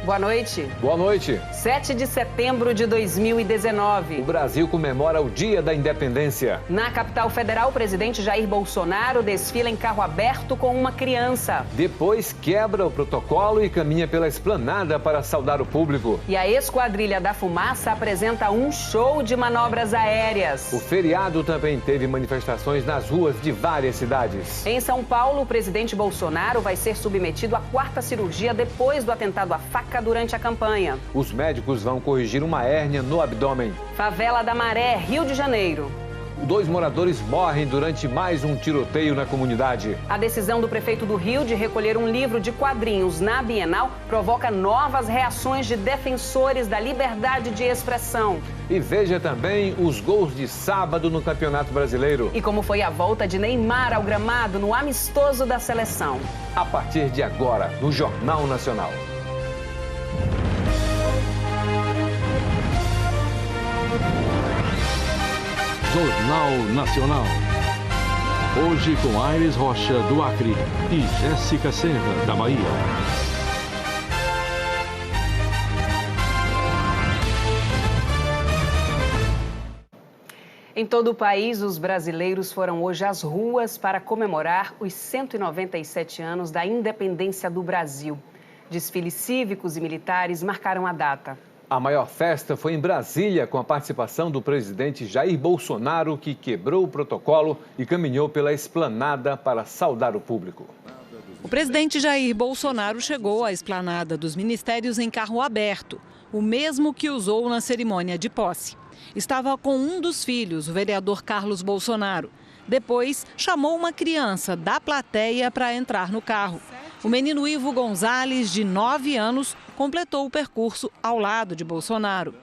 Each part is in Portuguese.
Boa noite. Boa noite. 7 de setembro de 2019. O Brasil comemora o Dia da Independência. Na capital federal, o presidente Jair Bolsonaro desfila em carro aberto com uma criança. Depois quebra o protocolo e caminha pela esplanada para saudar o público. E a Esquadrilha da Fumaça apresenta um show de manobras aéreas. O feriado também teve manifestações nas ruas de várias cidades. Em São Paulo, o presidente Bolsonaro vai ser submetido à 4ª cirurgia depois do atentado à faca durante a campanha. Os médicos vão corrigir uma hérnia no abdômen. Favela da Maré, Rio de Janeiro. 2 moradores morrem durante mais um tiroteio na comunidade. A decisão do prefeito do Rio de recolher um livro de quadrinhos na Bienal provoca novas reações de defensores da liberdade de expressão. E veja também os gols de sábado no Campeonato Brasileiro. E como foi a volta de Neymar ao gramado no amistoso da seleção. A partir de agora, no Jornal Nacional. Jornal Nacional. Hoje com Aires Rocha, do Acre, e Jéssica Serra, da Bahia. Em todo o país, os brasileiros foram hoje às ruas para comemorar os 197 anos da independência do Brasil. Desfiles cívicos e militares marcaram a data. A maior festa foi em Brasília, com a participação do presidente Jair Bolsonaro, que quebrou o protocolo e caminhou pela esplanada para saudar o público. O presidente Jair Bolsonaro chegou à esplanada dos ministérios em carro aberto, o mesmo que usou na cerimônia de posse. Estava com um dos filhos, o vereador Carlos Bolsonaro. Depois, chamou uma criança da plateia para entrar no carro. O menino Ivo Gonzalez, de 9 anos, completou o percurso ao lado de Bolsonaro.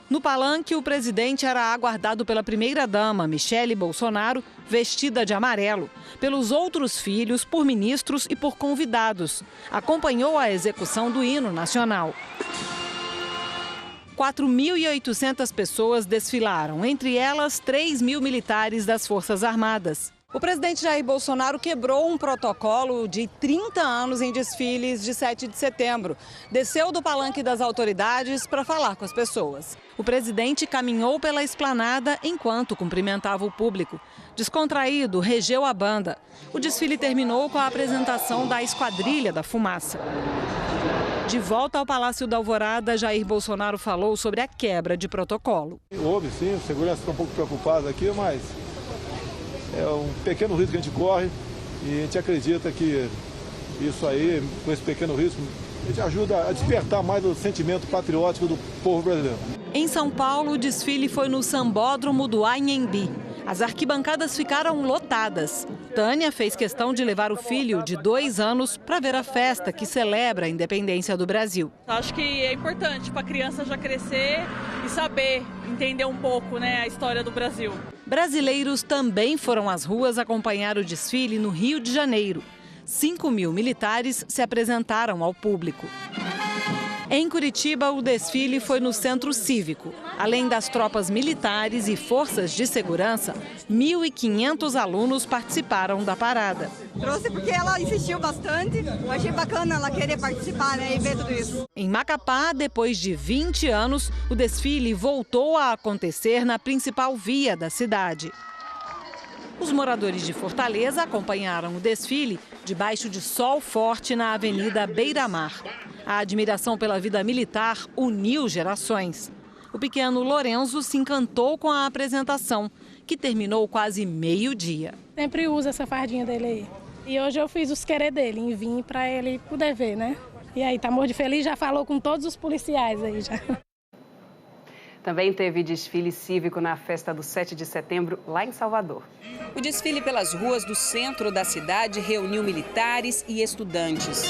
No palanque, o presidente era aguardado pela primeira-dama, Michele Bolsonaro, vestida de amarelo, pelos outros filhos, por ministros e por convidados. Acompanhou a execução do hino nacional. 4.800 pessoas desfilaram, entre elas 3.000 militares das Forças Armadas. O presidente Jair Bolsonaro quebrou um protocolo de 30 anos em desfiles de 7 de setembro. Desceu do palanque das autoridades para falar com as pessoas. O presidente caminhou pela esplanada enquanto cumprimentava o público. Descontraído, regeu a banda. O desfile terminou com a apresentação da Esquadrilha da Fumaça. De volta ao Palácio da Alvorada, Jair Bolsonaro falou sobre a quebra de protocolo. Houve sim, a segurança está um pouco preocupada aqui, mas é um pequeno risco que a gente corre e a gente acredita que isso aí, com esse pequeno risco, a gente ajuda a despertar mais o sentimento patriótico do povo brasileiro. Em São Paulo, o desfile foi no Sambódromo do Anhembi. As arquibancadas ficaram lotadas. Tânia fez questão de levar o filho de 2 anos para ver a festa que celebra a independência do Brasil. Acho que é importante para a criança já crescer e saber, entender um pouco, a história do Brasil. Brasileiros também foram às ruas acompanhar o desfile no Rio de Janeiro. 5.000 militares se apresentaram ao público. Em Curitiba, o desfile foi no Centro Cívico. Além das tropas militares e forças de segurança, 1.500 alunos participaram da parada. Trouxe porque ela insistiu bastante. Eu achei bacana ela querer participar e ver tudo isso. Em Macapá, depois de 20 anos, o desfile voltou a acontecer na principal via da cidade. Os moradores de Fortaleza acompanharam o desfile debaixo de sol forte na Avenida Beira-Mar. A admiração pela vida militar uniu gerações. O pequeno Lorenzo se encantou com a apresentação, que terminou quase meio-dia. Sempre usa essa fardinha dele aí. E hoje eu fiz os querer dele, em vir para ele poder ver, né? E aí, tá morto de feliz, já falou com todos os policiais aí já. Também teve desfile cívico na festa do 7 de setembro, lá em Salvador. O desfile pelas ruas do centro da cidade reuniu militares e estudantes.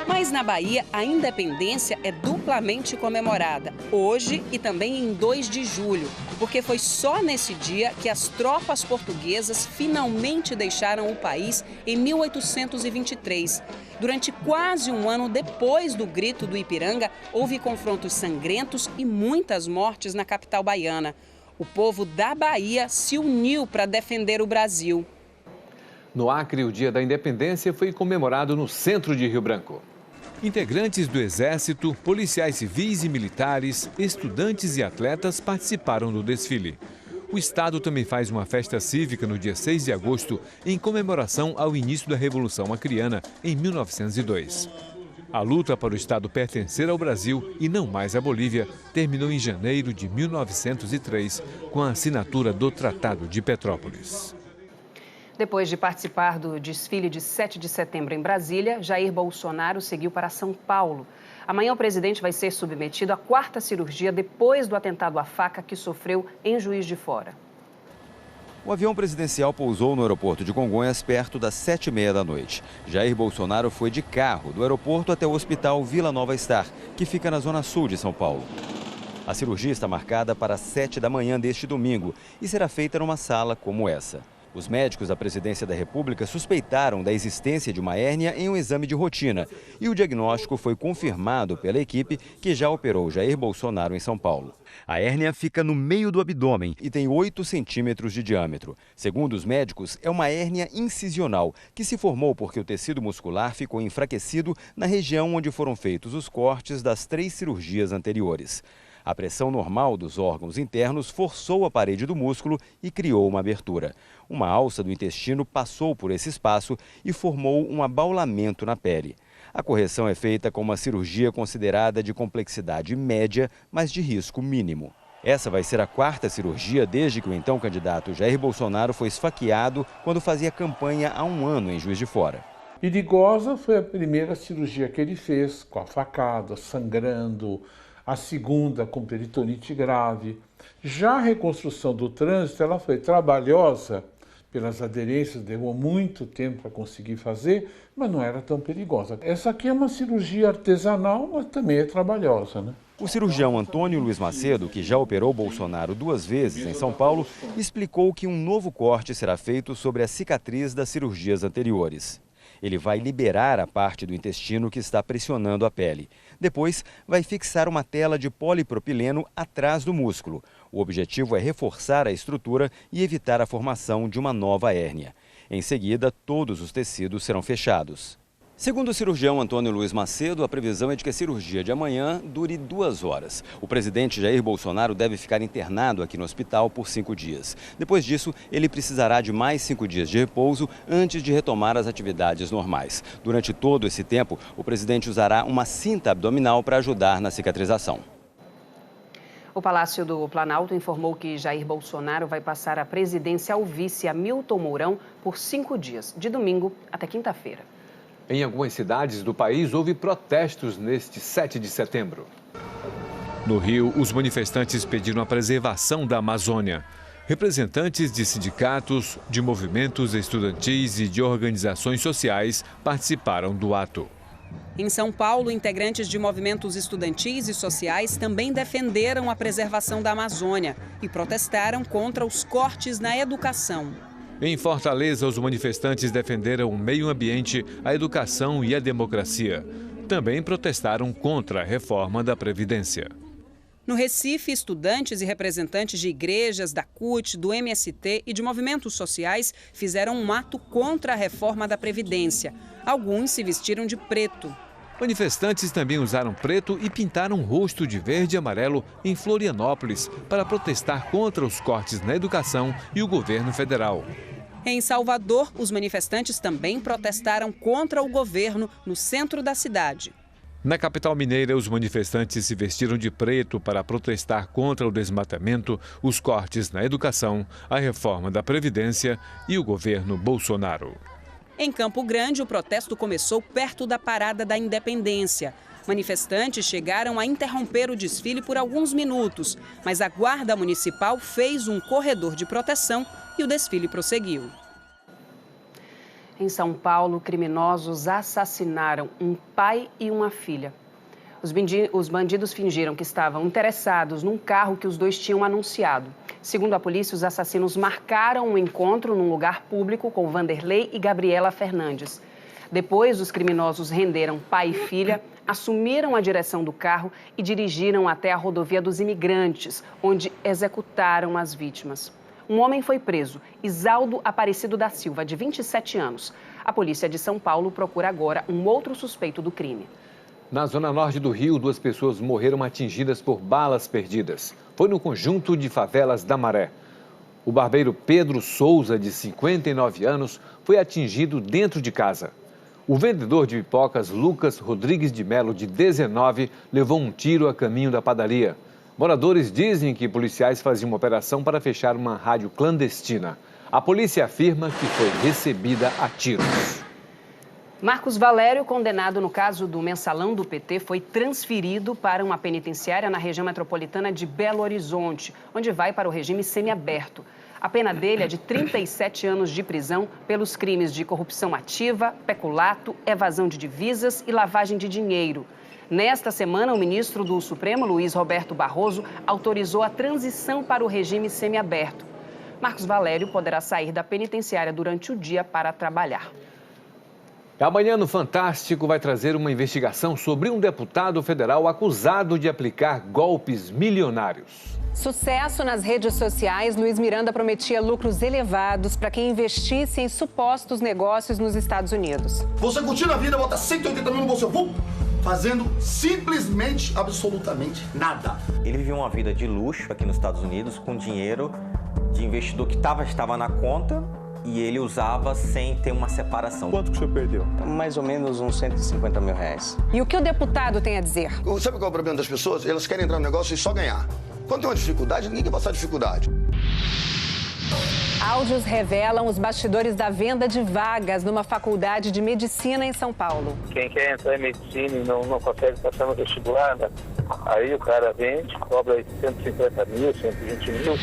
Mas na Bahia, a independência é duplamente comemorada, hoje e também em 2 de julho, porque foi só nesse dia que as tropas portuguesas finalmente deixaram o país em 1823. Durante quase um ano depois do Grito do Ipiranga, houve confrontos sangrentos e muitas mortes na capital baiana. O povo da Bahia se uniu para defender o Brasil. No Acre, o Dia da Independência foi comemorado no centro de Rio Branco. Integrantes do Exército, policiais civis e militares, estudantes e atletas participaram do desfile. O Estado também faz uma festa cívica no dia 6 de agosto, em comemoração ao início da Revolução Acreana, em 1902. A luta para o Estado pertencer ao Brasil e não mais à Bolívia terminou em janeiro de 1903, com a assinatura do Tratado de Petrópolis. Depois de participar do desfile de 7 de setembro em Brasília, Jair Bolsonaro seguiu para São Paulo. Amanhã o presidente vai ser submetido à 4ª cirurgia depois do atentado à faca que sofreu em Juiz de Fora. O avião presidencial pousou no aeroporto de Congonhas perto das 7h30 da noite. Jair Bolsonaro foi de carro do aeroporto até o hospital Vila Nova Star, que fica na zona sul de São Paulo. A cirurgia está marcada para 7 da manhã deste domingo e será feita numa sala como essa. Os médicos da Presidência da República suspeitaram da existência de uma hérnia em um exame de rotina e o diagnóstico foi confirmado pela equipe que já operou Jair Bolsonaro em São Paulo. A hérnia fica no meio do abdômen e tem 8 centímetros de diâmetro. Segundo os médicos, é uma hérnia incisional que se formou porque o tecido muscular ficou enfraquecido na região onde foram feitos os cortes das 3 cirurgias anteriores. A pressão normal dos órgãos internos forçou a parede do músculo e criou uma abertura. Uma alça do intestino passou por esse espaço e formou um abaulamento na pele. A correção é feita com uma cirurgia considerada de complexidade média, mas de risco mínimo. Essa vai ser a 4ª cirurgia desde que o então candidato Jair Bolsonaro foi esfaqueado quando fazia campanha há um ano em Juiz de Fora. Perigosa foi a primeira cirurgia que ele fez, com a facada, sangrando, a segunda com peritonite grave. Já a reconstrução do trânsito, ela foi trabalhosa pelas aderências, levou muito tempo para conseguir fazer, mas não era tão perigosa. Essa aqui é uma cirurgia artesanal, mas também é trabalhosa, né? O cirurgião Antônio Luiz Macedo, que já operou Bolsonaro 2 vezes em São Paulo, explicou que um novo corte será feito sobre a cicatriz das cirurgias anteriores. Ele vai liberar a parte do intestino que está pressionando a pele. Depois, vai fixar uma tela de polipropileno atrás do músculo. O objetivo é reforçar a estrutura e evitar a formação de uma nova hérnia. Em seguida, todos os tecidos serão fechados. Segundo o cirurgião Antônio Luiz Macedo, a previsão é de que a cirurgia de amanhã dure 2 horas. O presidente Jair Bolsonaro deve ficar internado aqui no hospital por 5 dias. Depois disso, ele precisará de mais 5 dias de repouso antes de retomar as atividades normais. Durante todo esse tempo, o presidente usará uma cinta abdominal para ajudar na cicatrização. O Palácio do Planalto informou que Jair Bolsonaro vai passar a presidência ao vice Hamilton Mourão por 5 dias, de domingo até quinta-feira. Em algumas cidades do país, houve protestos neste 7 de setembro. No Rio, os manifestantes pediram a preservação da Amazônia. Representantes de sindicatos, de movimentos estudantis e de organizações sociais participaram do ato. Em São Paulo, integrantes de movimentos estudantis e sociais também defenderam a preservação da Amazônia e protestaram contra os cortes na educação. Em Fortaleza, os manifestantes defenderam o meio ambiente, a educação e a democracia. Também protestaram contra a reforma da Previdência. No Recife, estudantes e representantes de igrejas, da CUT, do MST e de movimentos sociais fizeram um ato contra a reforma da Previdência. Alguns se vestiram de preto. Manifestantes também usaram preto e pintaram o rosto de verde e amarelo em Florianópolis para protestar contra os cortes na educação e o governo federal. Em Salvador, os manifestantes também protestaram contra o governo no centro da cidade. Na capital mineira, os manifestantes se vestiram de preto para protestar contra o desmatamento, os cortes na educação, a reforma da Previdência e o governo Bolsonaro. Em Campo Grande, o protesto começou perto da Parada da Independência. Manifestantes chegaram a interromper o desfile por alguns minutos, mas a Guarda Municipal fez um corredor de proteção e o desfile prosseguiu. Em São Paulo, criminosos assassinaram um pai e uma filha. Os bandidos fingiram que estavam interessados num carro que os dois tinham anunciado. Segundo a polícia, os assassinos marcaram um encontro num lugar público com Vanderlei e Gabriela Fernandes. Depois, os criminosos renderam pai e filha, assumiram a direção do carro e dirigiram até a rodovia dos Imigrantes, onde executaram as vítimas. Um homem foi preso, Isaldo Aparecido da Silva, de 27 anos. A polícia de São Paulo procura agora um outro suspeito do crime. Na zona norte do Rio, 2 pessoas morreram atingidas por balas perdidas. Foi no conjunto de favelas da Maré. O barbeiro Pedro Souza, de 59 anos, foi atingido dentro de casa. O vendedor de pipocas Lucas Rodrigues de Melo, de 19, levou um tiro a caminho da padaria. Moradores dizem que policiais faziam uma operação para fechar uma rádio clandestina. A polícia afirma que foi recebida a tiros. Marcos Valério, condenado no caso do mensalão do PT, foi transferido para uma penitenciária na região metropolitana de Belo Horizonte, onde vai para o regime semiaberto. A pena dele é de 37 anos de prisão pelos crimes de corrupção ativa, peculato, evasão de divisas e lavagem de dinheiro. Nesta semana, o ministro do Supremo, Luiz Roberto Barroso, autorizou a transição para o regime semiaberto. Marcos Valério poderá sair da penitenciária durante o dia para trabalhar. Amanhã no Fantástico vai trazer uma investigação sobre um deputado federal acusado de aplicar golpes milionários. Sucesso nas redes sociais, Luiz Miranda prometia lucros elevados para quem investisse em supostos negócios nos Estados Unidos. Você curtindo a vida, bota 180 mil no bolso, fazendo simplesmente, absolutamente nada. Ele vivia uma vida de luxo aqui nos Estados Unidos com dinheiro de investidor que estava na conta e ele usava sem ter uma separação. Quanto que o senhor perdeu? Mais ou menos uns 150 mil reais. E o que o deputado tem a dizer? Sabe qual é o problema das pessoas? Elas querem entrar no negócio e só ganhar. Quando tem uma dificuldade, ninguém quer passar dificuldade. Áudios revelam os bastidores da venda de vagas numa faculdade de medicina em São Paulo. Quem quer entrar em medicina e não consegue passar no vestibular, né? Aí o cara vende, cobra 150 mil, 120 mil.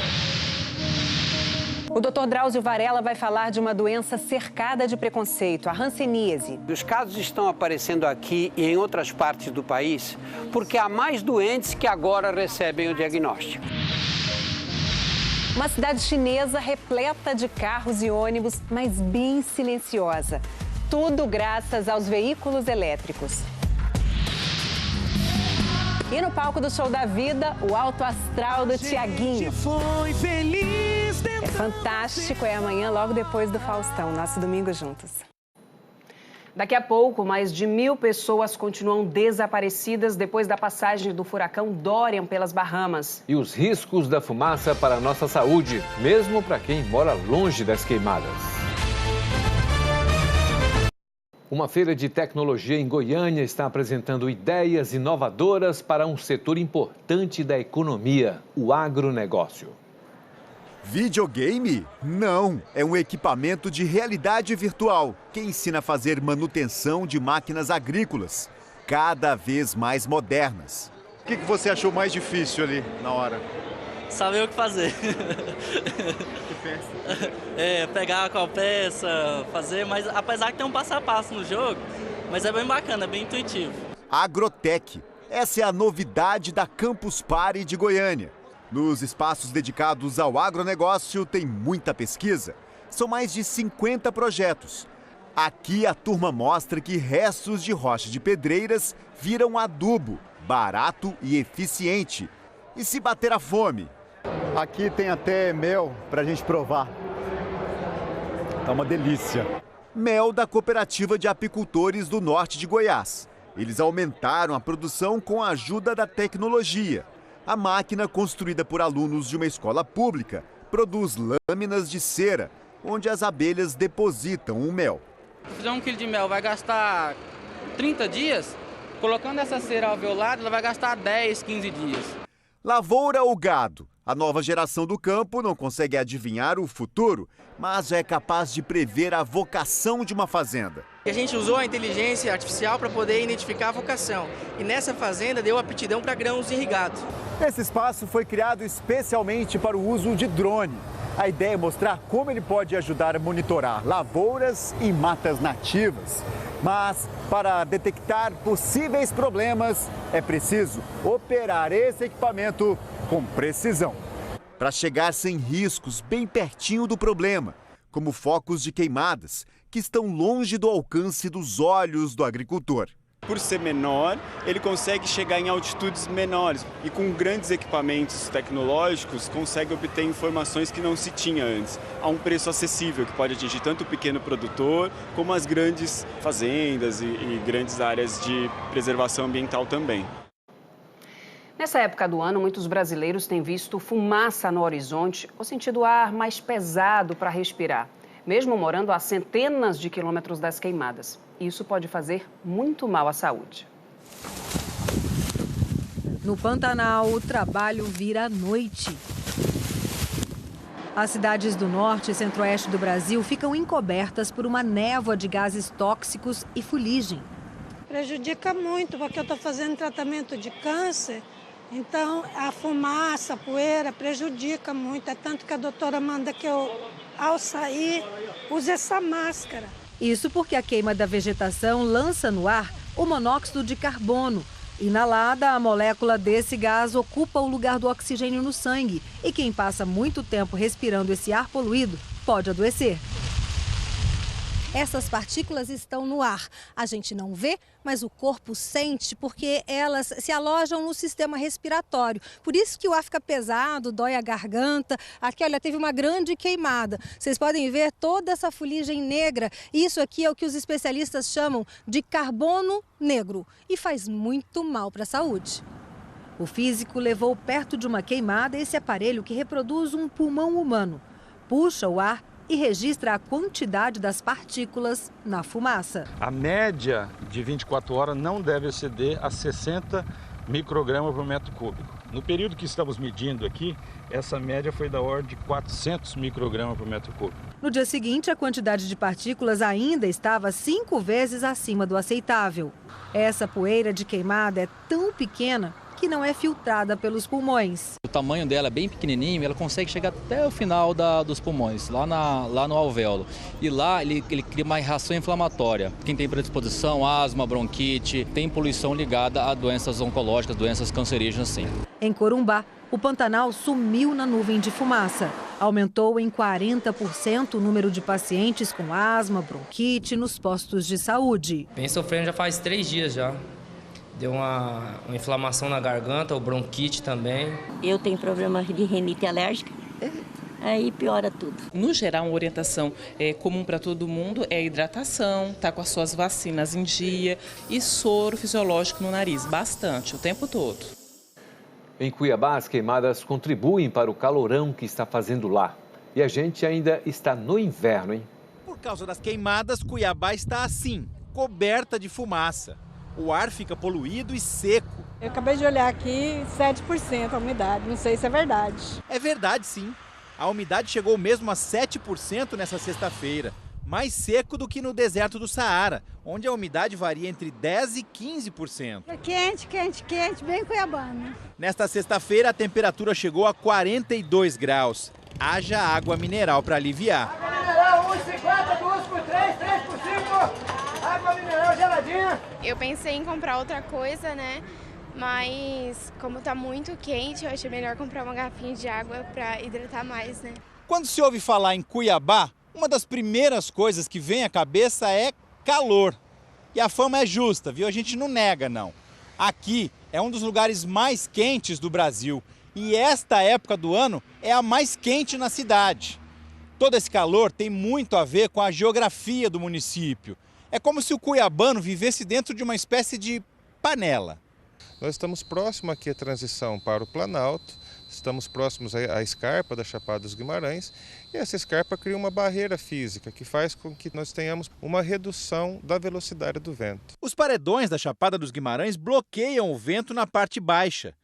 O Dr. Drauzio Varela vai falar de uma doença cercada de preconceito, a hanseníase. Os casos estão aparecendo aqui e em outras partes do país porque há mais doentes que agora recebem o diagnóstico. Uma cidade chinesa repleta de carros e ônibus, mas bem silenciosa. Tudo graças aos veículos elétricos. E no palco do Show da Vida, o alto astral do Tiaguinho. É fantástico, é amanhã, logo depois do Faustão. Nosso domingo juntos. Daqui a pouco, mais de 1.000 pessoas continuam desaparecidas depois da passagem do furacão Dorian pelas Bahamas. E os riscos da fumaça para a nossa saúde, mesmo para quem mora longe das queimadas. Uma feira de tecnologia em Goiânia está apresentando ideias inovadoras para um setor importante da economia, o agronegócio. Videogame? Não, é um equipamento de realidade virtual que ensina a fazer manutenção de máquinas agrícolas, cada vez mais modernas. O que você achou mais difícil ali na hora? Saber o que fazer. Pegar qual peça, fazer, mas apesar que tem um passo a passo no jogo, mas é bem bacana, é bem intuitivo. Agrotech, essa é a novidade da Campus Party de Goiânia. Nos espaços dedicados ao agronegócio tem muita pesquisa. São mais de 50 projetos. Aqui a turma mostra que restos de rocha de pedreiras viram adubo, barato e eficiente. E se bater a fome? Aqui tem até mel para a gente provar. Tá uma delícia. Mel da Cooperativa de Apicultores do Norte de Goiás. Eles aumentaram a produção com a ajuda da tecnologia. A máquina, construída por alunos de uma escola pública, produz lâminas de cera, onde as abelhas depositam o mel. Se fizer 1 quilo de mel, vai gastar 30 dias. Colocando essa cera alveolada, ela vai gastar 10, 15 dias. Lavoura ou gado? A nova geração do campo não consegue adivinhar o futuro, mas já é capaz de prever a vocação de uma fazenda. A gente usou a inteligência artificial para poder identificar a vocação. E nessa fazenda deu aptidão para grãos irrigados. Esse espaço foi criado especialmente para o uso de drone. A ideia é mostrar como ele pode ajudar a monitorar lavouras e matas nativas. Mas, para detectar possíveis problemas, é preciso operar esse equipamento com precisão. Para chegar sem riscos, bem pertinho do problema, como focos de queimadas, que estão longe do alcance dos olhos do agricultor. por ser menor, ele consegue chegar em altitudes menores e com grandes equipamentos tecnológicos consegue obter informações que não se tinha antes, a um preço acessível que pode atingir tanto o pequeno produtor como as grandes fazendas e grandes áreas de preservação ambiental também. Nessa época do ano, muitos brasileiros têm visto fumaça no horizonte ou sentido o ar mais pesado para respirar, mesmo morando a centenas de quilômetros das queimadas. Isso pode fazer muito mal à saúde. No Pantanal, o trabalho vira noite. As cidades do norte e centro-oeste do Brasil ficam encobertas por uma névoa de gases tóxicos e fuligem. Prejudica muito, porque eu estou fazendo tratamento de câncer, então a fumaça, a poeira prejudica muito. É tanto que a doutora manda que eu, ao sair, use essa máscara. Isso porque a queima da vegetação lança no ar o monóxido de carbono. Inalada, a molécula desse gás ocupa o lugar do oxigênio no sangue. E quem passa muito tempo respirando esse ar poluído pode adoecer. Essas partículas estão no ar. A gente não vê, mas o corpo sente porque elas se alojam no sistema respiratório. Por isso que o ar fica pesado, dói a garganta. Aqui, olha, teve uma grande queimada. Vocês podem ver toda essa fuligem negra. Isso aqui é o que os especialistas chamam de carbono negro e faz muito mal para a saúde. O físico levou perto de uma queimada esse aparelho que reproduz um pulmão humano. Puxa o ar e registra a quantidade das partículas na fumaça. A média de 24 horas não deve exceder a 60 microgramas por metro cúbico. No período que estamos medindo aqui, essa média foi da ordem de 400 microgramas por metro cúbico. No dia seguinte, a quantidade de partículas ainda estava 5 vezes acima do aceitável. Essa poeira de queimada é tão pequena que não é filtrada pelos pulmões. O tamanho dela é bem pequenininho, ela consegue chegar até o final dos pulmões, lá no alvéolo. E lá ele cria uma reação inflamatória. Quem tem predisposição, asma, bronquite, tem poluição ligada a doenças oncológicas, doenças cancerígenas, sim. Em Corumbá, o Pantanal sumiu na nuvem de fumaça. Aumentou em 40% o número de pacientes com asma, bronquite nos postos de saúde. Vem sofrendo já faz 3 dias já. Deu uma inflamação na garganta, o bronquite também. Eu tenho problema de rinite alérgica, aí piora tudo. No geral, uma orientação comum para todo mundo é a hidratação, tá com as suas vacinas em dia e soro fisiológico no nariz, bastante, o tempo todo. Em Cuiabá, as queimadas contribuem para o calorão que está fazendo lá. E a gente ainda está no inverno, hein? Por causa das queimadas, Cuiabá está assim, coberta de fumaça. O ar fica poluído e seco. Eu acabei de olhar aqui, 7% a umidade, não sei se é verdade. É verdade, sim. A umidade chegou mesmo a 7% nessa sexta-feira. Mais seco do que no deserto do Saara, onde a umidade varia entre 10% e 15%. É quente, quente, quente, bem cuiabano. Nesta sexta-feira, a temperatura chegou a 42 graus. Haja água mineral para aliviar. Água mineral, 1,50, 2 por 3, 3 por 5. Água mineral geladinha. Eu pensei em comprar outra coisa, né? Mas como tá muito quente, eu achei melhor comprar uma garrafinha de água para hidratar mais, né? Quando se ouve falar em Cuiabá, uma das primeiras coisas que vem à cabeça é calor. E a fama é justa, viu? A gente não nega, não. Aqui é um dos lugares mais quentes do Brasil. E esta época do ano é a mais quente na cidade. Todo esse calor tem muito a ver com a geografia do município. É como se o cuiabano vivesse dentro de uma espécie de panela. Nós estamos próximos aqui à transição para o Planalto, estamos próximos à escarpa da Chapada dos Guimarães e essa escarpa cria uma barreira física que faz com que nós tenhamos uma redução da velocidade do vento. Os paredões da Chapada dos Guimarães bloqueiam o vento na parte baixa.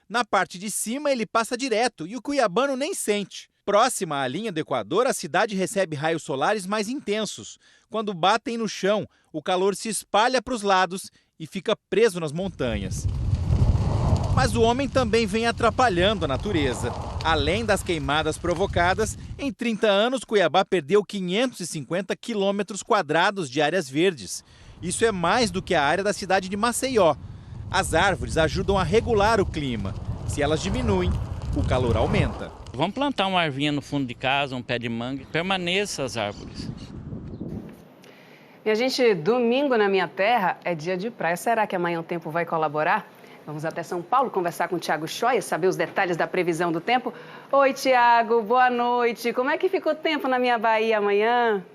Na parte de cima ele passa direto e o cuiabano nem sente. Próxima à linha do Equador, a cidade recebe raios solares mais intensos. Quando batem no chão, o calor se espalha para os lados e fica preso nas montanhas. Mas o homem também vem atrapalhando a natureza. Além das queimadas provocadas, em 30 anos, Cuiabá perdeu 550 quilômetros quadrados de áreas verdes. Isso é mais do que a área da cidade de Maceió. As árvores ajudam a regular o clima. Se elas diminuem, o calor aumenta. Vamos plantar uma arvinha no fundo de casa, um pé de manga, permaneça as árvores. Minha gente, domingo na minha terra é dia de praia. Será que amanhã o tempo vai colaborar? Vamos até São Paulo conversar com o Thiago Schoia, saber os detalhes da previsão do tempo. Oi, Thiago, boa noite. Como é que fica o tempo na minha Bahia amanhã?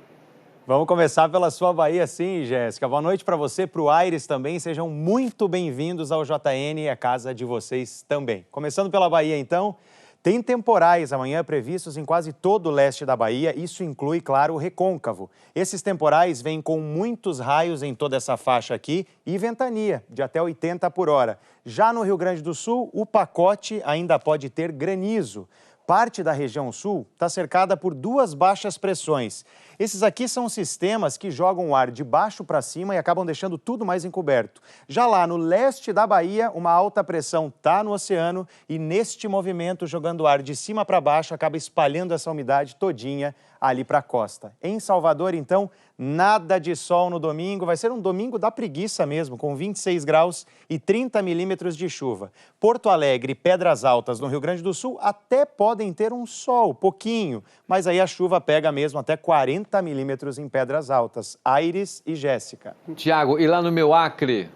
Vamos começar pela sua Bahia, sim, Jéssica. Boa noite para você, para o Aires também. Sejam muito bem-vindos ao JN, a casa de vocês também. Começando pela Bahia, então. Tem temporais amanhã previstos em quase todo o leste da Bahia, isso inclui, claro, o Recôncavo. Esses temporais vêm com muitos raios em toda essa faixa aqui e ventania de até 80 por hora. Já no Rio Grande do Sul, o pacote ainda pode ter granizo. Parte da região sul está cercada por duas baixas pressões. Esses aqui são sistemas que jogam o ar de baixo para cima e acabam deixando tudo mais encoberto. Já lá no leste da Bahia, uma alta pressão está no oceano e neste movimento, jogando o ar de cima para baixo, acaba espalhando essa umidade todinha ali para a costa. Em Salvador, então, nada de sol no domingo. Vai ser um domingo da preguiça mesmo, com 26 graus e 30 milímetros de chuva. Porto Alegre e Pedras Altas, no Rio Grande do Sul, até podem ter um sol, pouquinho, mas aí a chuva pega mesmo até 40 milímetros em Pedras Altas. Aires e Jéssica. Tiago, e lá no meu Acre,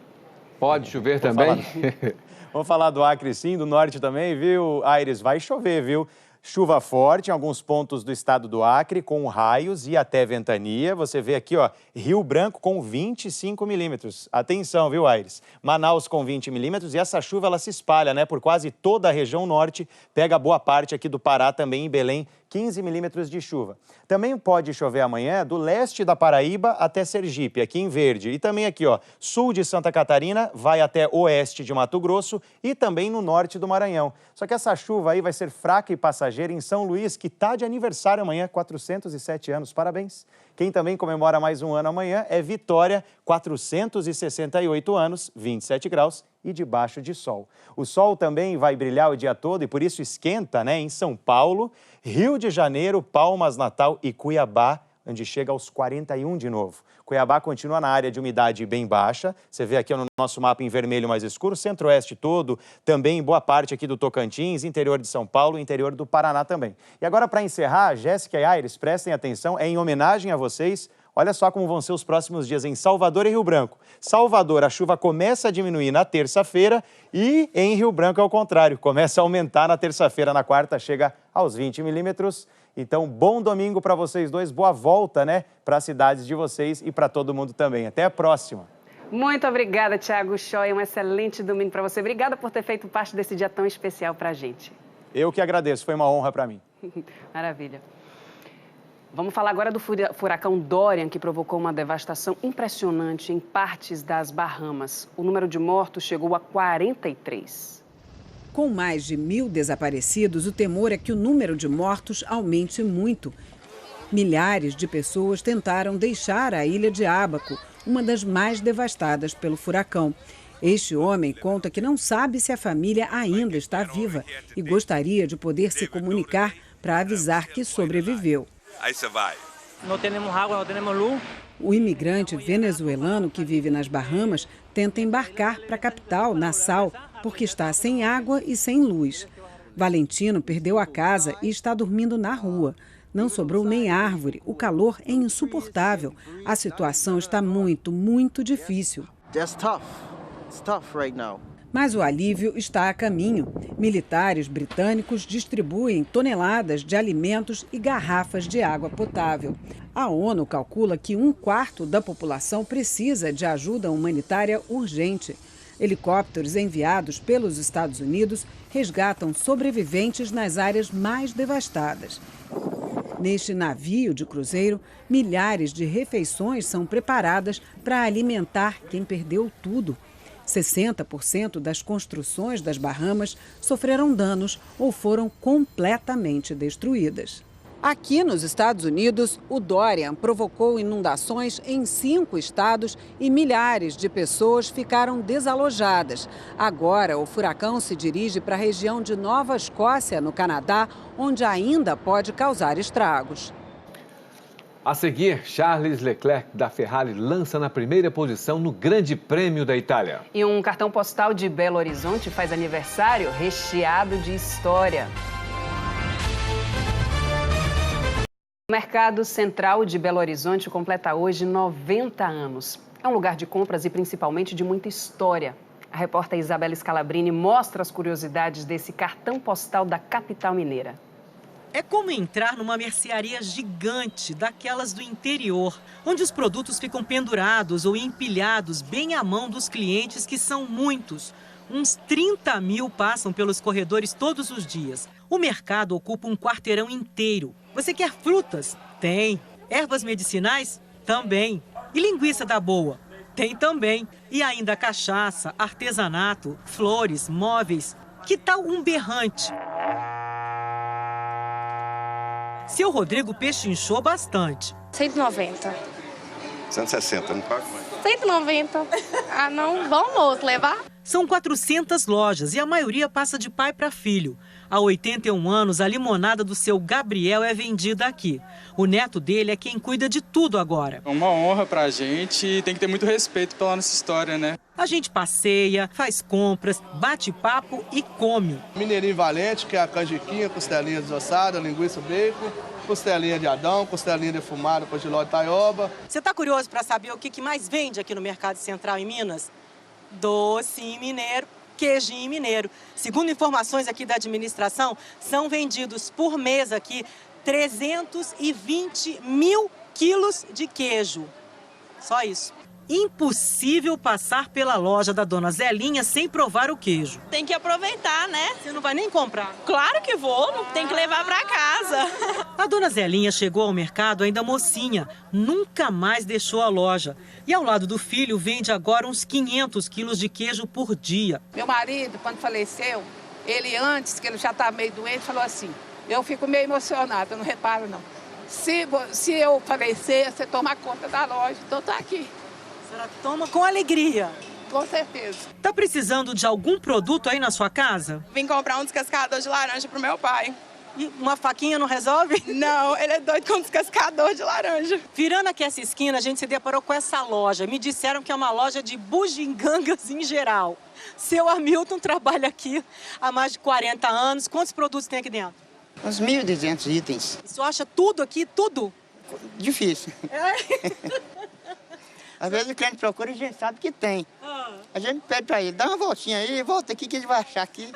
pode chover também? Vamos falar do Acre, sim, do norte também, viu, Aires? Vai chover, viu? Chuva forte em alguns pontos do estado do Acre, com raios e até ventania. Você vê aqui, ó, Rio Branco com 25 milímetros. Atenção, viu, Aires? Manaus com 20 milímetros e essa chuva ela se espalha, né, por quase toda a região norte. Pega boa parte aqui do Pará também, em Belém, 15 milímetros de chuva. Também pode chover amanhã do leste da Paraíba até Sergipe, aqui em verde. E também aqui, ó, sul de Santa Catarina, vai até oeste de Mato Grosso e também no norte do Maranhão. Só que essa chuva aí vai ser fraca e passageira em São Luís, que está de aniversário amanhã, 407 anos. Parabéns! Quem também comemora mais um ano amanhã é Vitória, 468 anos, 27 graus e debaixo de sol. O sol também vai brilhar o dia todo e por isso esquenta, né? Em São Paulo, Rio de Janeiro, Palmas, Natal e Cuiabá, onde chega aos 41 de novo. Cuiabá continua na área de umidade bem baixa. Você vê aqui no nosso mapa em vermelho mais escuro, centro-oeste todo, também boa parte aqui do Tocantins, interior de São Paulo, interior do Paraná também. E agora, para encerrar, Jéssica e Aires, prestem atenção, é em homenagem a vocês. Olha só como vão ser os próximos dias em Salvador e Rio Branco. Salvador, a chuva começa a diminuir na terça-feira e em Rio Branco é o contrário. Começa a aumentar na terça-feira, na quarta chega aos 20 milímetros. Então, bom domingo para vocês dois, boa volta, né, para as cidades de vocês e para todo mundo também. Até a próxima. Muito obrigada, Thiago Schoia. Um excelente domingo para você. Obrigada por ter feito parte desse dia tão especial para a gente. Eu que agradeço, foi uma honra para mim. Maravilha. Vamos falar agora do furacão Dorian, que provocou uma devastação impressionante em partes das Bahamas. O número de mortos chegou a 43. Com mais de 1.000 desaparecidos, o temor é que o número de mortos aumente muito. Milhares de pessoas tentaram deixar a ilha de Abaco, uma das mais devastadas pelo furacão. Este homem conta que não sabe se a família ainda está viva e gostaria de poder se comunicar para avisar que sobreviveu. Não temos água, não temos luz. O imigrante venezuelano que vive nas Bahamas tenta embarcar para a capital, Nassau, porque está sem água e sem luz. Valentino perdeu a casa e está dormindo na rua. Não sobrou nem árvore, o calor é insuportável. A situação está muito difícil. Mas o alívio está a caminho. Militares britânicos distribuem toneladas de alimentos e garrafas de água potável. A ONU calcula que 1/4 da população precisa de ajuda humanitária urgente. Helicópteros enviados pelos Estados Unidos resgatam sobreviventes nas áreas mais devastadas. Neste navio de cruzeiro, milhares de refeições são preparadas para alimentar quem perdeu tudo. 60% das construções das Bahamas sofreram danos ou foram completamente destruídas. Aqui nos Estados Unidos, o Dorian provocou inundações em 5 estados e milhares de pessoas ficaram desalojadas. Agora, o furacão se dirige para a região de Nova Escócia, no Canadá, onde ainda pode causar estragos. A seguir, Charles Leclerc da Ferrari lança na primeira posição no Grande Prêmio da Itália. E um cartão postal de Belo Horizonte faz aniversário recheado de história. O Mercado Central de Belo Horizonte completa hoje 90 anos. É um lugar de compras e principalmente de muita história. A repórter Isabela Scalabrini mostra as curiosidades desse cartão postal da capital mineira. É como entrar numa mercearia gigante, daquelas do interior, onde os produtos ficam pendurados ou empilhados bem à mão dos clientes, que são muitos. Uns 30 mil passam pelos corredores todos os dias. O mercado ocupa um quarteirão inteiro. Você quer frutas? Tem. Ervas medicinais? Também. E linguiça da boa? Tem também. E ainda cachaça, artesanato, flores, móveis. Que tal um berrante? Seu Rodrigo pechinchou bastante. 190. 160, não paga mais. 190. Ah, não, vamos levar? São 400 lojas e a maioria passa de pai para filho. Há 81 anos, a limonada do seu Gabriel é vendida aqui. O neto dele é quem cuida de tudo agora. É uma honra pra gente e tem que ter muito respeito pela nossa história, né? A gente passeia, faz compras, bate papo e come. Mineirinho Valente, que é a canjiquinha, costelinha desossada, linguiça bacon, costelinha de Adão, costelinha defumada, congeló de taioba. Você tá curioso para saber o que mais vende aqui no Mercado Central em Minas? Docinho mineiro, queijinho mineiro. Segundo informações aqui da administração, são vendidos por mês aqui 320 mil quilos de queijo. Só isso. Impossível passar pela loja da Dona Zelinha sem provar o queijo. Tem que aproveitar, né? Você não vai nem comprar? Claro que vou, tem que levar para casa. A Dona Zelinha chegou ao mercado ainda mocinha, nunca mais deixou a loja. E ao lado do filho vende agora uns 500 quilos de queijo por dia. Meu marido, quando faleceu, ele antes, que ele já estava meio doente, falou assim, eu fico meio emocionada, não reparo não. Se eu falecer, você toma conta da loja, então tá aqui. A senhora toma com alegria. Com certeza. Tá precisando de algum produto aí na sua casa? Vim comprar um descascador de laranja pro meu pai. E uma faquinha não resolve? Não, ele é doido com um descascador de laranja. Virando aqui essa esquina, a gente se deparou com essa loja. Me disseram que é uma loja de bugigangas em geral. Seu Hamilton trabalha aqui há mais de 40 anos. Quantos produtos tem aqui dentro? Uns 1.200 itens. E você acha tudo aqui, tudo? Difícil. É? Às vezes o cliente procura e a gente sabe que tem. A gente pede para ele, dá uma voltinha aí, volta aqui que ele vai achar aqui.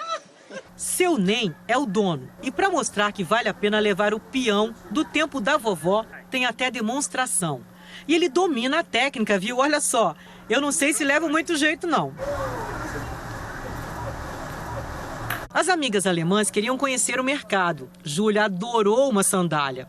Seu Nem é o dono. E para mostrar que vale a pena levar o peão do tempo da vovó, tem até demonstração. E ele domina a técnica, viu? Olha só, eu não sei se leva muito jeito, não. As amigas alemãs queriam conhecer o mercado. Júlia adorou uma sandália.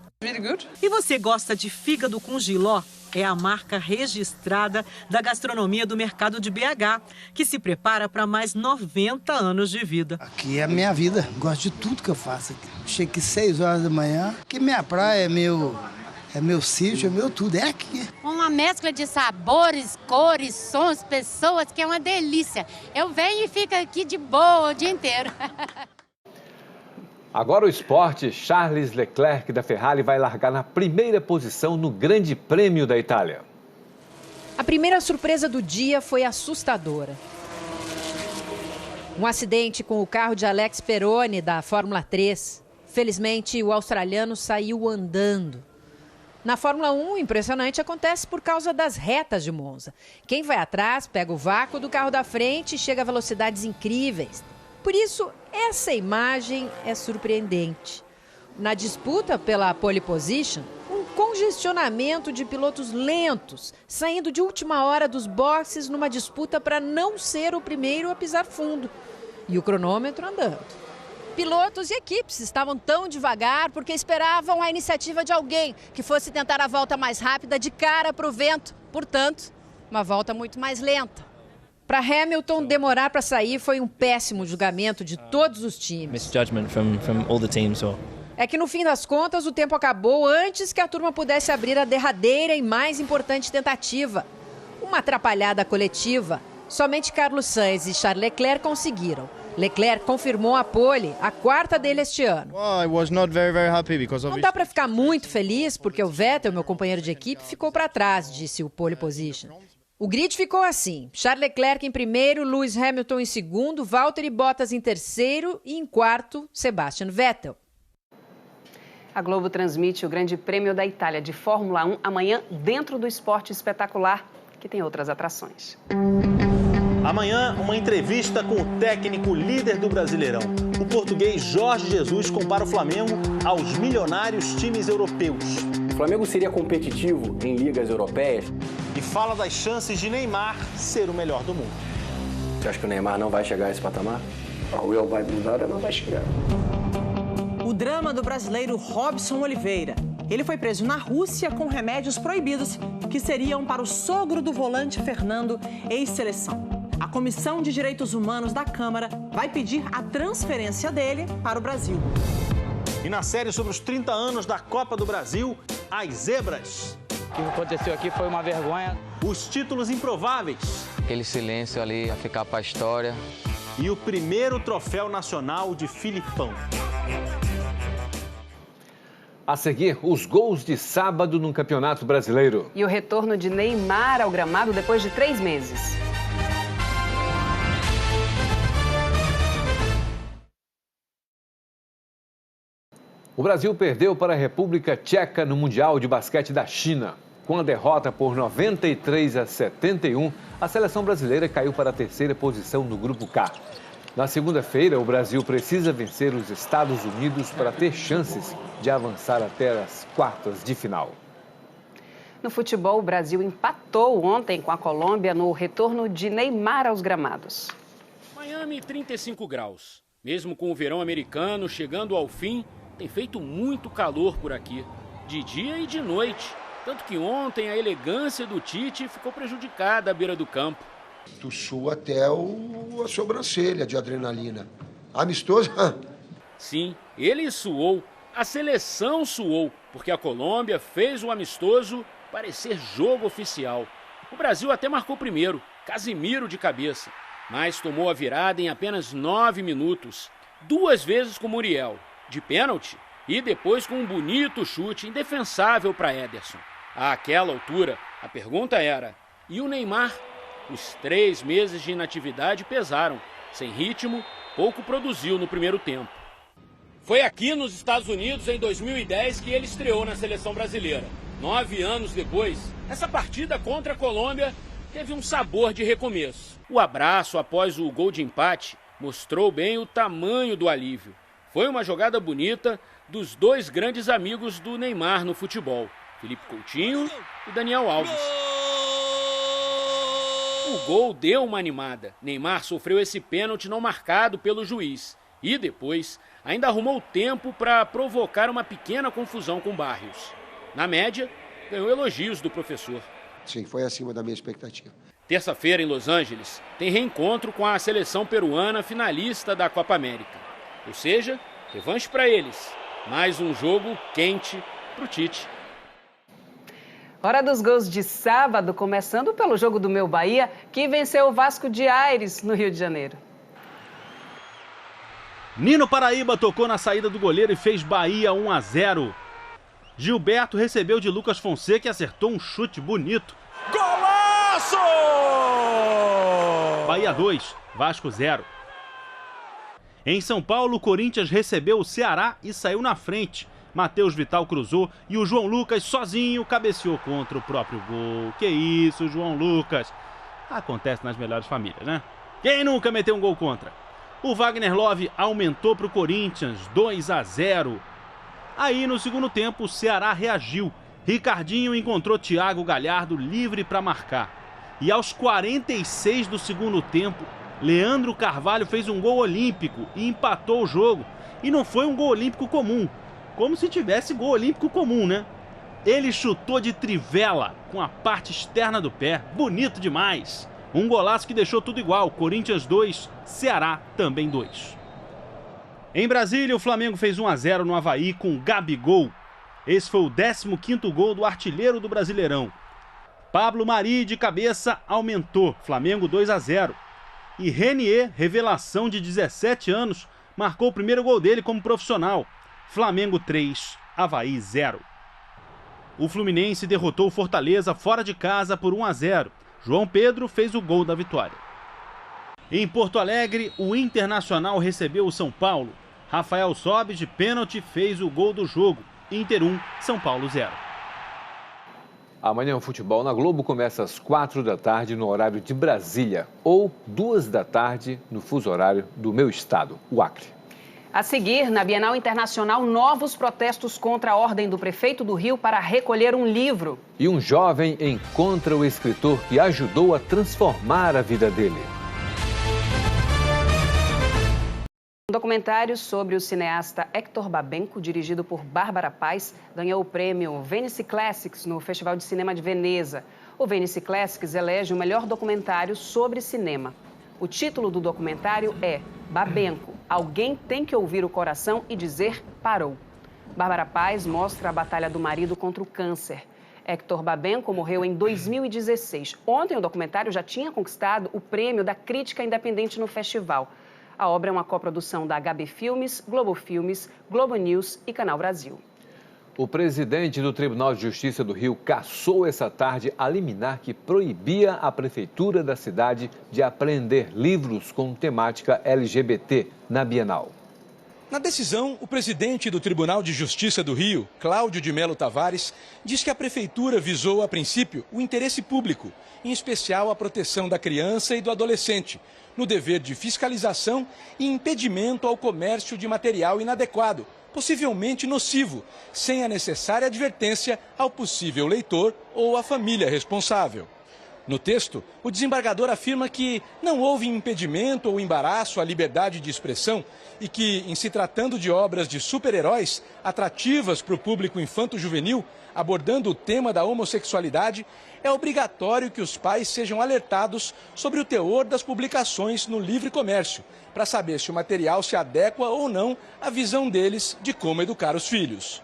E você gosta de fígado com jiló? É a marca registrada da gastronomia do mercado de BH, que se prepara para mais 90 anos de vida. Aqui é a minha vida, gosto de tudo que eu faço aqui. Chego aqui 6 horas da manhã, que minha praia é meu sítio, é meu tudo, é aqui. Uma mescla de sabores, cores, sons, pessoas, que é uma delícia. Eu venho e fico aqui de boa o dia inteiro. Agora o esporte, Charles Leclerc da Ferrari vai largar na primeira posição no Grande Prêmio da Itália. A primeira surpresa do dia foi assustadora. Um acidente com o carro de Alex Peroni da Fórmula 3. Felizmente, o australiano saiu andando. Na Fórmula 1, o impressionante acontece por causa das retas de Monza. Quem vai atrás pega o vácuo do carro da frente e chega a velocidades incríveis. Por isso, essa imagem é surpreendente. Na disputa pela pole position, um congestionamento de pilotos lentos, saindo de última hora dos boxes numa disputa para não ser o primeiro a pisar fundo. E o cronômetro andando. Pilotos e equipes estavam tão devagar porque esperavam a iniciativa de alguém que fosse tentar a volta mais rápida de cara para o vento. Portanto, uma volta muito mais lenta. Para Hamilton, demorar para sair foi um péssimo julgamento de todos os times. Misjudgment from all the teams. É que no fim das contas o tempo acabou antes que a turma pudesse abrir a derradeira e mais importante tentativa. Uma atrapalhada coletiva. Somente Carlos Sainz e Charles Leclerc conseguiram. Leclerc confirmou a pole, a quarta dele este ano. Não dá para ficar muito feliz porque o Vettel, meu companheiro de equipe, ficou para trás, disse o pole position. O grid ficou assim, Charles Leclerc em primeiro, Lewis Hamilton em segundo, Valtteri Bottas em terceiro e em quarto, Sebastian Vettel. A Globo transmite o Grande Prêmio da Itália de Fórmula 1 amanhã dentro do Esporte Espetacular, que tem outras atrações. Amanhã, uma entrevista com o técnico líder do Brasileirão. O português Jorge Jesus compara o Flamengo aos milionários times europeus. O Flamengo seria competitivo em ligas europeias? E fala das chances de Neymar ser o melhor do mundo. Você acha que o Neymar não vai chegar a esse patamar? Ou ele vai mudar ou não vai chegar. O drama do brasileiro Robson Oliveira. Ele foi preso na Rússia com remédios proibidos que seriam para o sogro do volante Fernando, ex-seleção. A Comissão de Direitos Humanos da Câmara vai pedir a transferência dele para o Brasil. E na série sobre os 30 anos da Copa do Brasil, as zebras. O que aconteceu aqui foi uma vergonha. Os títulos improváveis. Aquele silêncio ali a ficar para a história. E o primeiro troféu nacional de Filipão. A seguir, os gols de sábado no Campeonato Brasileiro. E o retorno de Neymar ao gramado depois de 3 meses. O Brasil perdeu para a República Tcheca no Mundial de Basquete da China. Com a derrota por 93-71, a seleção brasileira caiu para a 3ª posição no Grupo K. Na segunda-feira, o Brasil precisa vencer os Estados Unidos para ter chances de avançar até as quartas de final. No futebol, o Brasil empatou ontem com a Colômbia no retorno de Neymar aos gramados. Miami, 35 graus. Mesmo com o verão americano chegando ao fim, tem feito muito calor por aqui, de dia e de noite. Tanto que ontem a elegância do Tite ficou prejudicada à beira do campo. Tu sua até a sobrancelha de adrenalina. Amistoso? Sim, ele suou. A seleção suou, porque a Colômbia fez o amistoso parecer jogo oficial. O Brasil até marcou primeiro, Casimiro de cabeça, mas tomou a virada em apenas 9 minutos. 2 vezes com Muriel, de pênalti, e depois com um bonito chute indefensável para Ederson. Àquela altura, a pergunta era, e o Neymar? Os 3 meses de inatividade pesaram. Sem ritmo, pouco produziu no primeiro tempo. Foi aqui nos Estados Unidos, em 2010, que ele estreou na seleção brasileira. 9 anos depois, essa partida contra a Colômbia teve um sabor de recomeço. O abraço após o gol de empate mostrou bem o tamanho do alívio. Foi uma jogada bonita dos 2 grandes amigos do Neymar no futebol, Felipe Coutinho e Daniel Alves. O gol deu uma animada. Neymar sofreu esse pênalti não marcado pelo juiz. E depois, ainda arrumou tempo para provocar uma pequena confusão com Barrios. Na média, ganhou elogios do professor. Sim, foi acima da minha expectativa. Terça-feira, em Los Angeles, tem reencontro com a seleção peruana finalista da Copa América. Ou seja, revanche para eles. Mais um jogo quente pro Tite. Hora dos gols de sábado, começando pelo jogo do meu Bahia, que venceu o Vasco de Aires, no Rio de Janeiro. Nino Paraíba tocou na saída do goleiro e fez Bahia 1-0. Gilberto recebeu de Lucas Fonseca e acertou um chute bonito. Golaço! Bahia 2, Vasco 0. Em São Paulo, o Corinthians recebeu o Ceará e saiu na frente. Matheus Vital cruzou e o João Lucas sozinho cabeceou contra o próprio gol. Que isso, João Lucas. Acontece nas melhores famílias, né? Quem nunca meteu um gol contra? O Wagner Love aumentou para o Corinthians, 2-0. Aí, no segundo tempo, o Ceará reagiu. Ricardinho encontrou Thiago Galhardo livre para marcar. E aos 46 do segundo tempo, Leandro Carvalho fez um gol olímpico e empatou o jogo. E não foi um gol olímpico comum. Como se tivesse gol olímpico comum, né? Ele chutou de trivela com a parte externa do pé. Bonito demais. Um golaço que deixou tudo igual. Corinthians 2, Ceará também 2. Em Brasília, o Flamengo fez 1-0 no Avaí com Gabigol. Esse foi o 15º gol do artilheiro do Brasileirão. Pablo Mari de cabeça aumentou. Flamengo 2-0. E Renier, revelação de 17 anos, marcou o primeiro gol dele como profissional. Flamengo 3, Avaí 0. O Fluminense derrotou o Fortaleza fora de casa por 1-0. João Pedro fez o gol da vitória. Em Porto Alegre, o Internacional recebeu o São Paulo. Rafael Sobis de pênalti fez o gol do jogo. Inter 1, São Paulo 0. Amanhã o futebol na Globo começa às 4 da tarde no horário de Brasília ou 2 da tarde no fuso horário do meu estado, o Acre. A seguir, na Bienal Internacional, novos protestos contra a ordem do prefeito do Rio para recolher um livro. E um jovem encontra o escritor que ajudou a transformar a vida dele. Um documentário sobre o cineasta Héctor Babenco, dirigido por Bárbara Paz, ganhou o prêmio Venice Classics no Festival de Cinema de Veneza. O Venice Classics elege o melhor documentário sobre cinema. O título do documentário é Babenco, alguém tem que ouvir o coração e dizer parou. Bárbara Paz mostra a batalha do marido contra o câncer. Héctor Babenco morreu em 2016. Ontem o documentário já tinha conquistado o prêmio da crítica independente no festival. A obra é uma coprodução da HB Filmes, Globo Filmes, Globo News e Canal Brasil. O presidente do Tribunal de Justiça do Rio cassou essa tarde a liminar que proibia a prefeitura da cidade de apreender livros com temática LGBT na Bienal. Na decisão, o presidente do Tribunal de Justiça do Rio, Cláudio de Melo Tavares, diz que a prefeitura visou, a princípio, o interesse público, em especial a proteção da criança e do adolescente, no dever de fiscalização e impedimento ao comércio de material inadequado, possivelmente nocivo, sem a necessária advertência ao possível leitor ou à família responsável. No texto, o desembargador afirma que não houve impedimento ou embaraço à liberdade de expressão e que, em se tratando de obras de super-heróis atrativas para o público infanto-juvenil, abordando o tema da homossexualidade, é obrigatório que os pais sejam alertados sobre o teor das publicações no livre comércio, para saber se o material se adequa ou não à visão deles de como educar os filhos.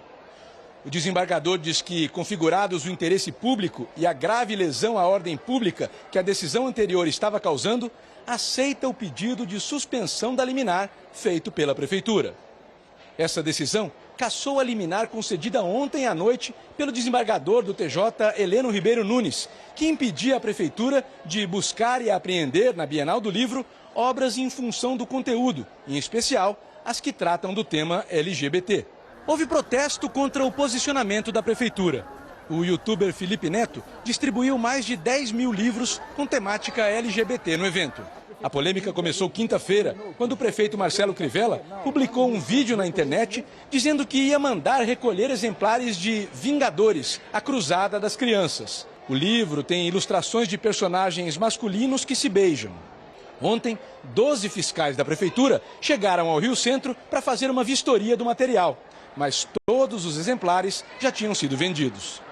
O desembargador diz que, configurados o interesse público e a grave lesão à ordem pública que a decisão anterior estava causando, aceita o pedido de suspensão da liminar feito pela prefeitura. Essa decisão cassou a liminar concedida ontem à noite pelo desembargador do TJ, Heleno Ribeiro Nunes, que impedia a prefeitura de buscar e apreender na Bienal do Livro obras em função do conteúdo, em especial as que tratam do tema LGBT. Houve protesto contra o posicionamento da prefeitura. O youtuber Felipe Neto distribuiu mais de 10 mil livros com temática LGBT no evento. A polêmica começou quinta-feira, quando o prefeito Marcelo Crivella publicou um vídeo na internet dizendo que ia mandar recolher exemplares de Vingadores, a Cruzada das Crianças. O livro tem ilustrações de personagens masculinos que se beijam. Ontem, 12 fiscais da prefeitura chegaram ao Rio Centro para fazer uma vistoria do material, mas todos os exemplares já tinham sido vendidos.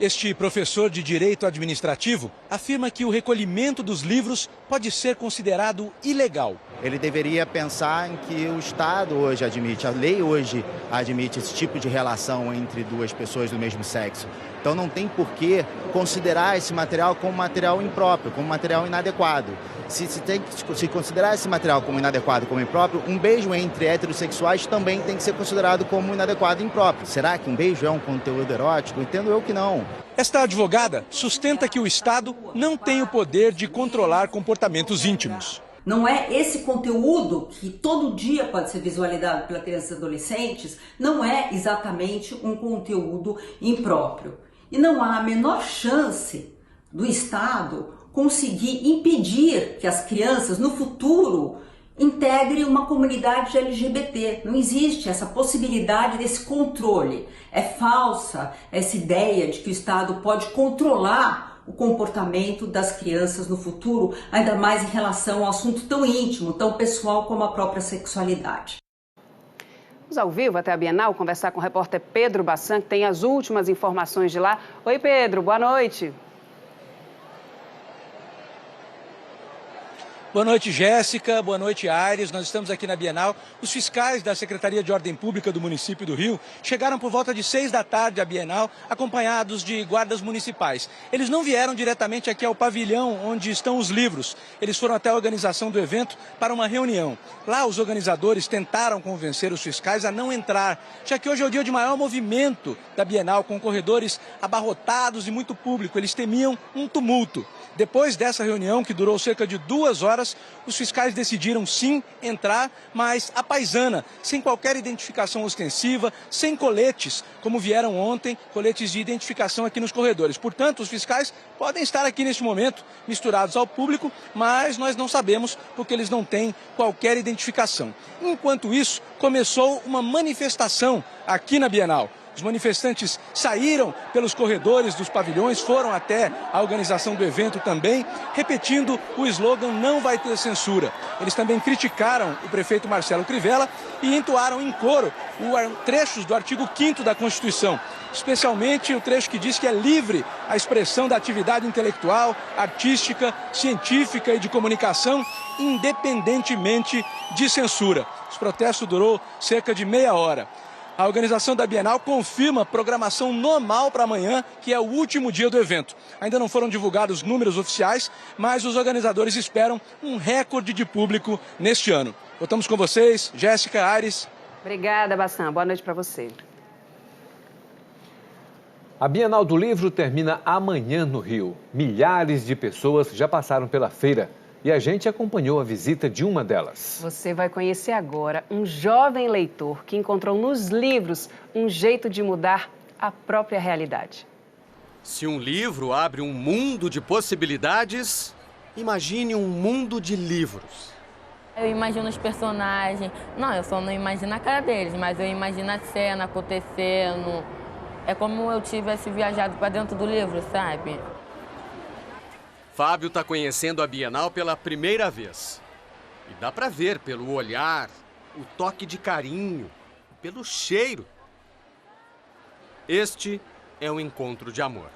Este professor de Direito Administrativo afirma que o recolhimento dos livros pode ser considerado ilegal. Ele deveria pensar em que o Estado hoje admite, a lei hoje admite esse tipo de relação entre duas pessoas do mesmo sexo. Então não tem por que considerar esse material como material impróprio, como material inadequado. Se considerar esse material como inadequado, como impróprio, um beijo entre heterossexuais também tem que ser considerado como inadequado e impróprio. Será que um beijo é um conteúdo erótico? Entendo eu que não. Esta advogada sustenta que o Estado não tem o poder de controlar comportamentos íntimos. Não é esse conteúdo que todo dia pode ser visualizado pelas crianças e adolescentes, não é exatamente um conteúdo impróprio. E não há a menor chance do Estado conseguir impedir que as crianças no futuro integrem uma comunidade LGBT. Não existe essa possibilidade desse controle. É falsa essa ideia de que o Estado pode controlar o comportamento das crianças no futuro, ainda mais em relação a um assunto tão íntimo, tão pessoal como a própria sexualidade. Vamos ao vivo até a Bienal conversar com o repórter Pedro Bassan, que tem as últimas informações de lá. Oi, Pedro, boa noite. Boa noite, Jéssica. Boa noite, Aires. Nós estamos aqui na Bienal. Os fiscais da Secretaria de Ordem Pública do município do Rio chegaram por volta de 6 da tarde à Bienal, acompanhados de guardas municipais. Eles não vieram diretamente aqui ao pavilhão onde estão os livros. Eles foram até a organização do evento para uma reunião. Lá, os organizadores tentaram convencer os fiscais a não entrar, já que hoje é o dia de maior movimento da Bienal, com corredores abarrotados e muito público. Eles temiam um tumulto. Depois dessa reunião, que durou cerca de 2 horas, horas, os fiscais decidiram sim entrar, mas à paisana, sem qualquer identificação ostensiva, sem coletes, como vieram ontem, coletes de identificação aqui nos corredores. Portanto, os fiscais podem estar aqui neste momento misturados ao público, mas nós não sabemos porque eles não têm qualquer identificação. Enquanto isso, começou uma manifestação aqui na Bienal. Os manifestantes saíram pelos corredores dos pavilhões, foram até a organização do evento também, repetindo o slogan "Não vai ter censura". Eles também criticaram o prefeito Marcelo Crivella e entoaram em coro trechos do artigo 5º da Constituição, especialmente o trecho que diz que é livre a expressão da atividade intelectual, artística, científica e de comunicação, independentemente de censura. Os protestos durou cerca de meia hora. A organização da Bienal confirma programação normal para amanhã, que é o último dia do evento. Ainda não foram divulgados números oficiais, mas os organizadores esperam um recorde de público neste ano. Voltamos com vocês, Jéssica, Aires. Obrigada, Bassan. Boa noite para você. A Bienal do Livro termina amanhã no Rio. Milhares de pessoas já passaram pela feira. E a gente acompanhou a visita de uma delas. Você vai conhecer agora um jovem leitor que encontrou nos livros um jeito de mudar a própria realidade. Se um livro abre um mundo de possibilidades, imagine um mundo de livros. Eu imagino os personagens. Não, eu só não imagino a cara deles, mas eu imagino a cena acontecendo. É como eu tivesse viajado para dentro do livro, sabe? Fábio está conhecendo a Bienal pela primeira vez. E dá para ver pelo olhar, o toque de carinho, pelo cheiro. Este é um encontro de amor.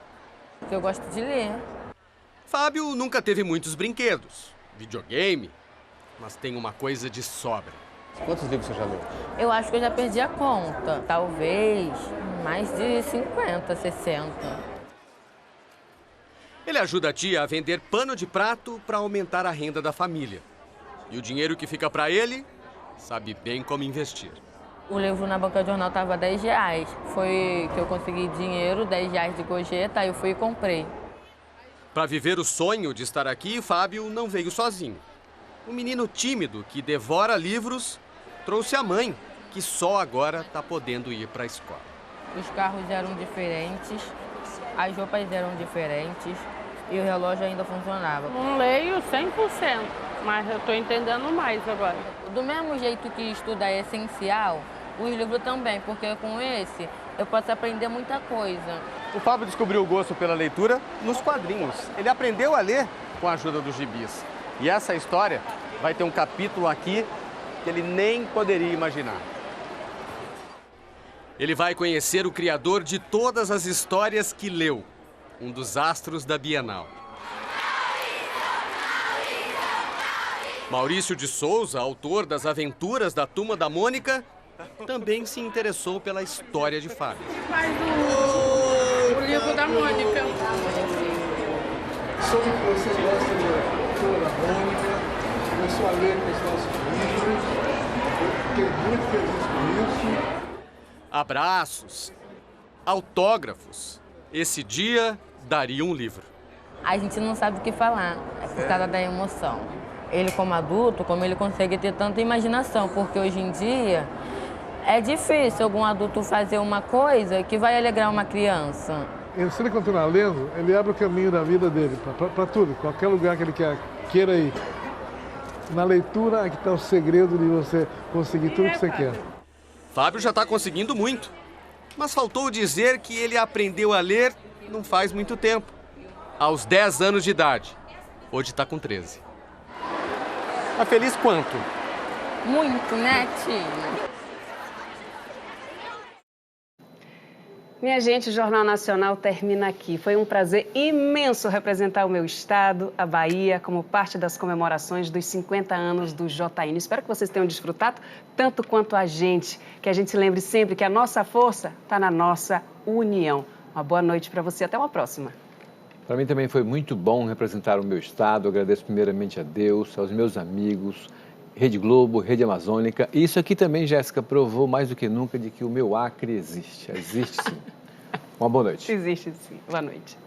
Eu gosto de ler. Fábio nunca teve muitos brinquedos, videogame, mas tem uma coisa de sobra. Quantos livros você já leu? Eu acho que eu já perdi a conta. Talvez mais de 50, 60. Ele ajuda a tia a vender pano de prato para aumentar a renda da família. E o dinheiro que fica para ele, sabe bem como investir. O livro na banca de jornal estava R$10. Foi que eu consegui dinheiro, R$10 de gorjeta, aí eu fui e comprei. Para viver o sonho de estar aqui, Fábio não veio sozinho. Um menino tímido que devora livros trouxe a mãe, que só agora está podendo ir para a escola. Os carros eram diferentes. As roupas eram diferentes e o relógio ainda funcionava. Não leio 100%, mas eu estou entendendo mais agora. Do mesmo jeito que estudar é essencial, o livro também, porque com esse eu posso aprender muita coisa. O Fábio descobriu o gosto pela leitura nos quadrinhos. Ele aprendeu a ler com a ajuda dos gibis. E essa história vai ter um capítulo aqui que ele nem poderia imaginar. Ele vai conhecer o criador de todas as histórias que leu, um dos astros da Bienal. Maurício de Souza, autor das Aventuras da Turma da Mônica, também se interessou pela história de Fábio. Faz o livro da Mônica. Soube que você gosta da Turma da Mônica, começou a ler com os nossos livros, fiquei muito feliz com isso. Abraços, autógrafos. Esse dia daria um livro. A gente não sabe o que falar, é por causa da emoção. Ele como adulto, como ele consegue ter tanta imaginação, porque hoje em dia é difícil algum adulto fazer uma coisa que vai alegrar uma criança. Se ele continuar lendo, ele abre o caminho da vida dele, para tudo, qualquer lugar que ele queira ir. Na leitura é que está o segredo de você conseguir tudo que você quer. Fábio já está conseguindo muito, mas faltou dizer que ele aprendeu a ler não faz muito tempo, aos 10 anos de idade. Hoje está com 13. Tá feliz quanto? Muito, né, tia? Minha gente, o Jornal Nacional termina aqui. Foi um prazer imenso representar o meu estado, a Bahia, como parte das comemorações dos 50 anos do JN. Espero que vocês tenham desfrutado tanto quanto a gente. Que a gente se lembre sempre que a nossa força está na nossa união. Uma boa noite para você. Até uma próxima. Para mim também foi muito bom representar o meu estado. Agradeço primeiramente a Deus, aos meus amigos, Rede Globo, Rede Amazônica. E isso aqui também, Jéssica, provou mais do que nunca de que o meu Acre existe. Existe sim. Uma boa noite. Existe sim. Boa noite.